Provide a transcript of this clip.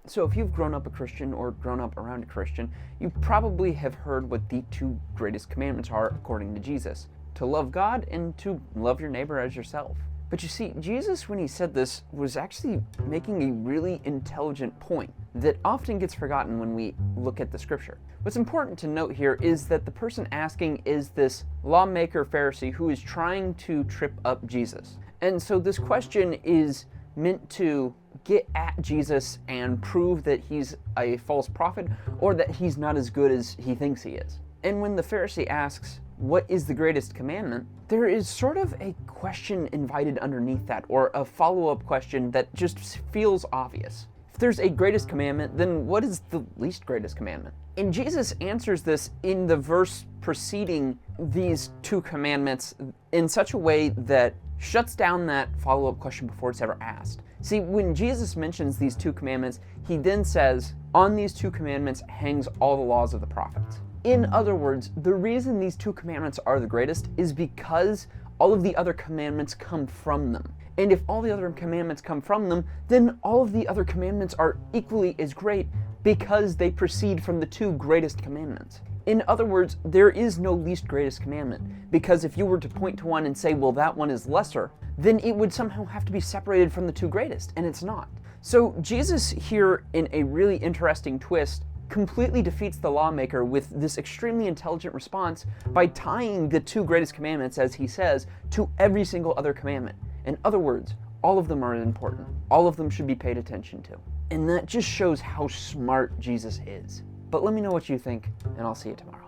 So if you've grown up a Christian or grown up around a Christian, you probably have heard what the two greatest commandments are according to Jesus: to love God and to love your neighbor as yourself. But you see, Jesus, when he said this, was actually making a really intelligent point that often gets forgotten when we look at the scripture. What's important to note here is that the person asking is this lawmaker Pharisee who is trying to trip up Jesus. And so this question is meant to get at Jesus and prove that he's a false prophet or that he's not as good as he thinks he is. And when the Pharisee asks, what is the greatest commandment? There is sort of a question invited underneath that, or a follow-up question that just feels obvious. If there's a greatest commandment, then what is the least greatest commandment? And Jesus answers this in the verse preceding these two commandments in such a way that shuts down that follow-up question before it's ever asked. See, when Jesus mentions these two commandments, he then says, on these two commandments hangs all the laws of the prophets. In other words, the reason these two commandments are the greatest is because all of the other commandments come from them. And if all the other commandments come from them, then all of the other commandments are equally as great because they proceed from the two greatest commandments. In other words, there is no least greatest commandment, because if you were to point to one and say, well, that one is lesser, then it would somehow have to be separated from the two greatest, and it's not. So Jesus here, in a really interesting twist, completely defeats the lawmaker with this extremely intelligent response by tying the two greatest commandments, as he says, to every single other commandment. In other words, all of them are important. All of them should be paid attention to. And that just shows how smart Jesus is. But let me know what you think, and I'll see you tomorrow.